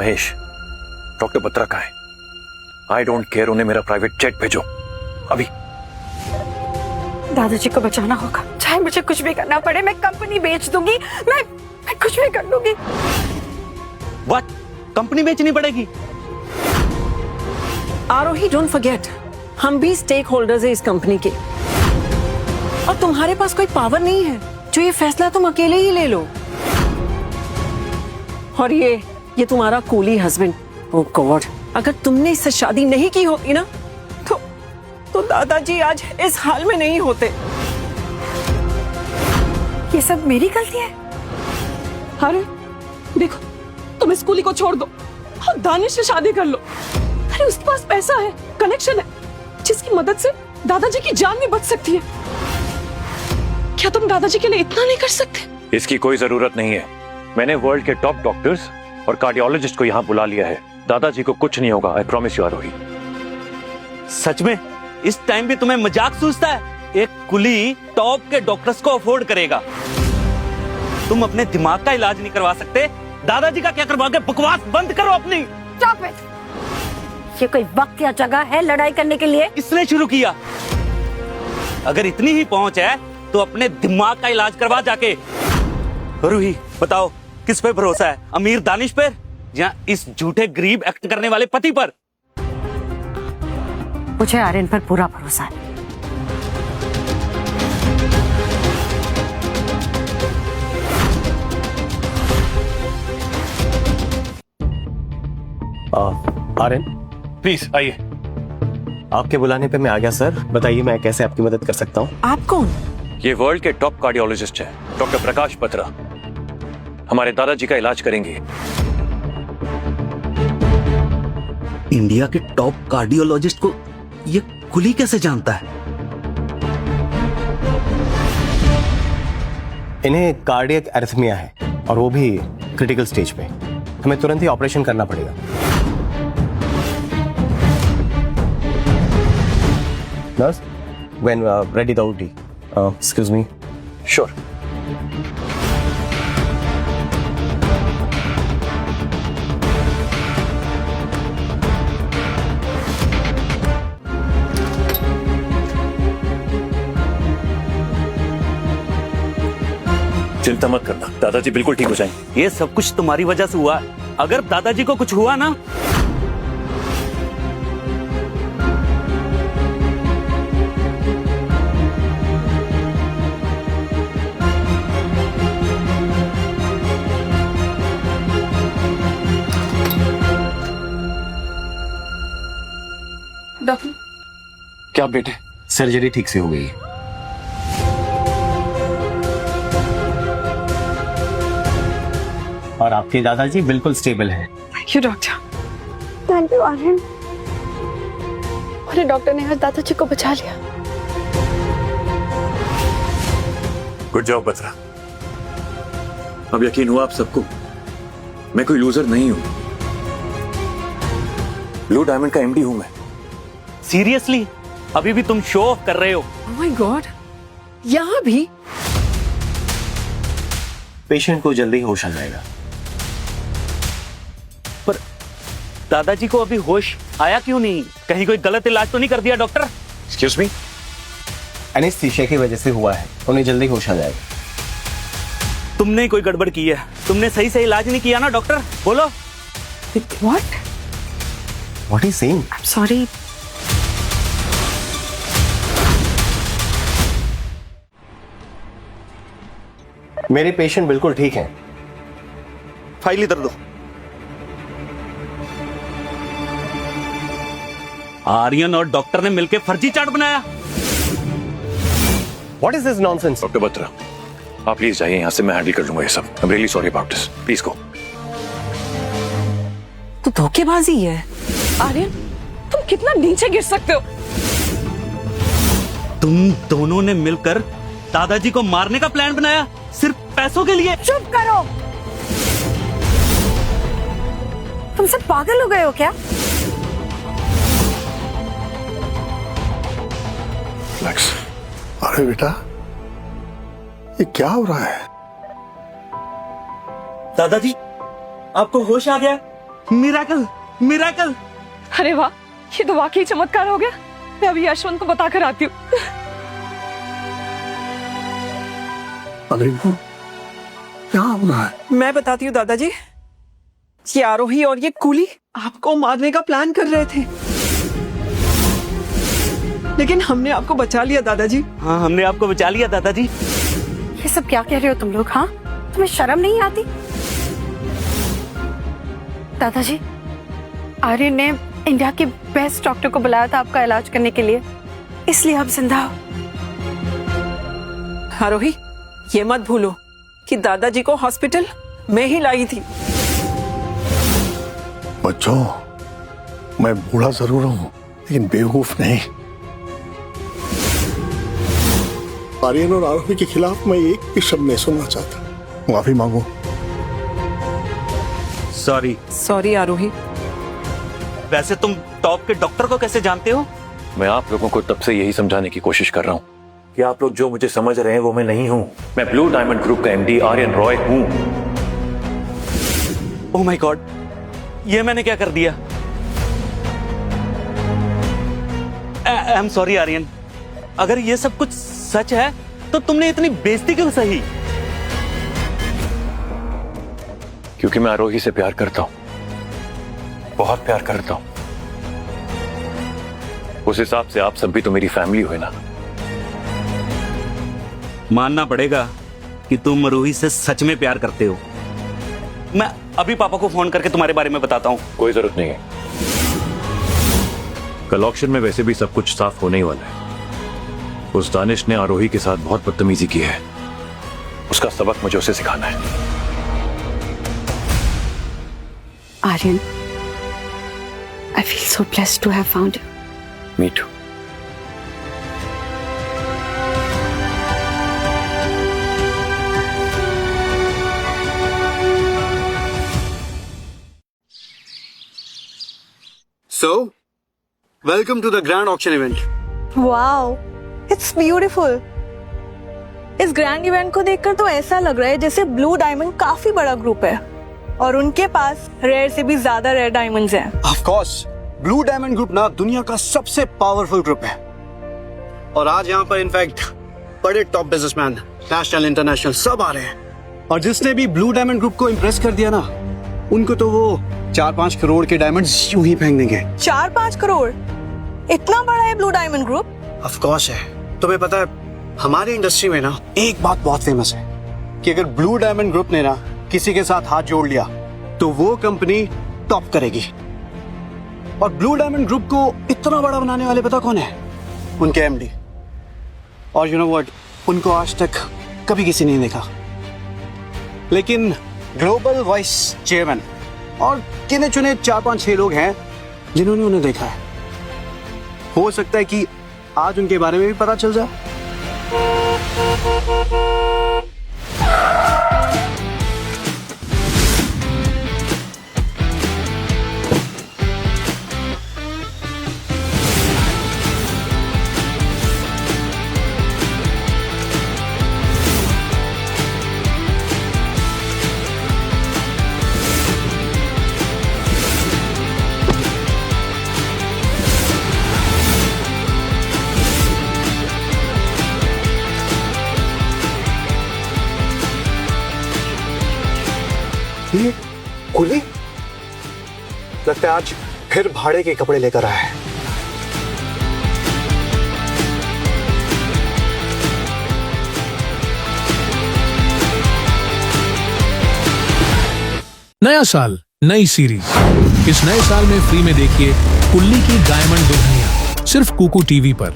Mahesh, doctor Batra कहाँ है? I don't care, उन्हें मेरा प्राइवेट जेट भेजो अभी। दादाजी को बचाना होगा, चाहे मुझे कुछ भी करना पड़े। मैं कंपनी बेच दूंगी, मैं कुछ भी कर लूंगी। व्हाट? कंपनी बेचनी पड़ेगी? आरोही, डोंट फॉरगेट, हम भी स्टेक होल्डर्स हैं इस कंपनी के, और तुम्हारे पास कोई पावर नहीं है। जो ये फैसला तुम अकेले ही ले लो। और ये तुम्हारा कूली हस्बैंड, ओह गॉड, अगर तुमने इससे शादी नहीं की होती ना तो दादाजी आज इस हाल में नहीं होते। ये सब मेरी गलती है। अरे देखो, तुम इस कूली को छोड़ दो और दानिश से शादी कर लो। अरे उसके पास पैसा है, कनेक्शन है, जिसकी मदद से दादाजी की जान भी बच सकती है। क्या तुम दादाजी के लिए इतना नहीं कर सकते? इसकी कोई जरूरत नहीं है। मैंने वर्ल्ड के टॉप डॉक्टर्स और कार्डियोलॉजिस्ट को यहाँ बुला लिया है। दादाजी को कुछ नहीं होगा, आई प्रॉमिस यू आरोही। सच में इस टाइम भी तुम्हें मजाक सूझता है? एक कुली टॉप के डॉक्टर्स को अफोर्ड करेगा। तुम अपने दिमाग का इलाज नहीं करवा सकते, दादाजी का क्या करवाओगे? बकवास बंद करो अपनी। Stop it! ये कोई वक्त या जगह है लड़ाई करने के लिए? इसने शुरू किया। अगर इतनी ही पहुंच है तो अपने दिमाग का इलाज करवा जाके। रूही, बताओ किस पे भरोसा है? अमीर दानिश पर या इस झूठे गरीब एक्ट करने वाले पति पर? मुझे आर्यन पर पूरा भरोसा है। आर्यन, प्लीज आइए। आपके बुलाने पे मैं आ गया सर। बताइए मैं कैसे आपकी मदद कर सकता हूँ? आप कौन? ये वर्ल्ड के टॉप कार्डियोलॉजिस्ट हैं, डॉक्टर प्रकाश बत्रा। हमारे दादाजी का इलाज करेंगे। इंडिया के टॉप कार्डियोलॉजिस्ट को ये कुली कैसे जानता है? इन्हें कार्डियक एरिथमिया है और वो भी क्रिटिकल स्टेज पे। हमें तुरंत ही ऑपरेशन करना पड़ेगा। Nurse, when ready the OT. Excuse me. Sure. चिंता मत करना, दादाजी बिल्कुल ठीक हो जाएंगे। ये सब कुछ तुम्हारी वजह से हुआ। अगर दादाजी को कुछ हुआ ना, डॉक्टर, क्या बेटे? सर्जरी ठीक से हो गई है। और आपके दादाजी बिल्कुल स्टेबल हैं। Thank you doctor. Thank you Aryan. अरे डॉक्टर ने आज दादाजी को बचा लिया। Good job Batra. अब यकीन हुआ आप सबको, मैं कोई लूजर नहीं हूं। ब्लू डायमंड का एमडी हूं मैं। सीरियसली अभी भी तुम शो ऑफ कर रहे हो? ओह माय गॉड, यहाँ भी? पेशेंट को जल्दी होश आ जाएगा। पर दादाजी को अभी होश आया क्यों नहीं? कहीं कोई गलत इलाज तो नहीं कर दिया डॉक्टर? Excuse me? एनेस्थीसिया की वजह से हुआ है, उन्हें जल्दी होश आ जाएगा। तुमने कोई गड़बड़ की है। तुमने सही से इलाज नहीं किया ना डॉक्टर? बोलो। What? What is saying? I am sorry. मेरे पेशेंट बिल्कुल ठीक हैं। फाइल इधर दो। आर्यन और डॉक्टर ने मिलकर फर्जी चार्ट बनाया। What is this nonsense? Doctor Batra, आप प्लीज जाइए यहाँ से, मैं हैंडल कर लूंगा ये सब। I am really sorry about this, please go. तो धोखेबाजी है। आर्यन, तुम कितना नीचे गिर सकते हो? तुम दोनों ने मिलकर दादाजी को मारने का प्लान बनाया सिर्फ पैसों के लिए। चुप करो। तुम सब पागल हो गए हो क्या? फ्लेक्स, अरे बेटा, ये क्या हो रहा है? दादाजी, आपको होश आ गया? Miracle miracle. अरे वाह, ये तो वाकई चमत्कार हो गया। मैं अभी यशवंत को बताकर आती हूँ। अरे वो क्या हो रहा है? मैं बताती हूँ दादाजी। ये आरोही और ये कूली आपको मारने का प्लान कर रहे थे, लेकिन हमने आपको बचा लिया दादाजी। हाँ, हमने आपको बचा लिया दादाजी। ये सब क्या कह रहे हो तुम लोग? हाँ, तुम्हें शर्म नहीं आती? दादाजी, आर्यन ने इंडिया के बेस्ट डॉक्टर को बुलाया था आपका इलाज करने के लिए, इसलिए आप जिंदा हो। आरोही, ये मत भूलो कि दादाजी को हॉस्पिटल में ही लाई थी। बच्चों, मैं बूढ़ा जरूर हूं लेकिन बेवकूफ नहीं। आर्यन और आरोही के खिलाफ मैं एक भी शब्द नहीं सुनना चाहता। माफी मांगो। सॉरी आरोही। वैसे तुम टॉप के डॉक्टर को कैसे जानते हो? मैं आप लोगों को तब से यही समझाने की कोशिश कर रहा हूँ कि आप लोग जो मुझे समझ रहे हैं वो मैं नहीं हूँ। मैं ब्लू डायमंड ग्रुप का एमडी आर्यन रॉय हूँ। ओह माय गॉड, ये मैंने क्या कर दिया? I am sorry Aryan. अगर ये सब कुछ सच है तो तुमने इतनी बेइज्जती क्यों सही? क्योंकि मैं आरोही से प्यार करता हूँ, बहुत प्यार करता हूँ। उस हिसाब से आप सब भी तो मेरी फैमिली हुए ना। मानना पड़ेगा कि तुम आरोही से सच में प्यार करते हो। मैं अभी पापा को फोन करके तुम्हारे बारे में बताता हूँ। कोई जरूरत नहीं है, कल ऑक्शन में वैसे भी सब कुछ साफ होने ही वाला है। उस दानिश ने आरोही के साथ बहुत बदतमीजी की है, उसका सबक मुझे उसे सिखाना है। Aryan, I feel so blessed to have found you. Me too. So, welcome to the grand auction event. Wow, it's beautiful. इस ग्रैंड इवेंट को देखकर तो ऐसा लग रहा है जैसे ब्लू डायमंड काफी बड़ा ग्रुप है और उनके पास रेयर से भी ज्यादा रेयर डायमंड्स हैं। Of course, blue diamond group ना दुनिया का सबसे पावरफुल ग्रुप है और आज यहाँ पर इनफैक्ट बड़े टॉप बिजनेसमैन, नेशनल इंटरनेशनल सब आ रहे हैं। और जिसने भी ब्लू डायमंड ग्रुप को इम्प्रेस कर दिया ना, उनको तो वो 4-5 करोड़ के डायमंड्स यूं ही फेंक देंगे। 4-5 करोड़? इतना बड़ा है blue diamond group? Of course है। तुम्हें पता है हमारी इंडस्ट्री में ना एक बात बहुत फेमस है कि अगर ब्लू डायमंड ग्रुप ने ना किसी के साथ हाथ जोड़ लिया तो वो कंपनी टॉप करेगी। और ब्लू डायमंड ग्रुप को इतना बड़ा बनाने वाले पता कौन है? उनके एमडी। और यू नो व्हाट, उनको आज तक कभी किसी नहीं देखा, लेकिन ग्लोबल वॉइस चेयरमैन और गिने चुने 4-5-6 लोग हैं जिन्होंने उन्हें देखा है। हो सकता है कि आज उनके बारे में भी पता चल जाए। ये कुली लगता है आज फिर भाड़े के कपड़े लेकर आया है। नया साल, नई सीरीज। इस नए साल में फ्री में देखिए कुल्ली की डायमंड दुल्हनिया, सिर्फ कुकू टीवी पर।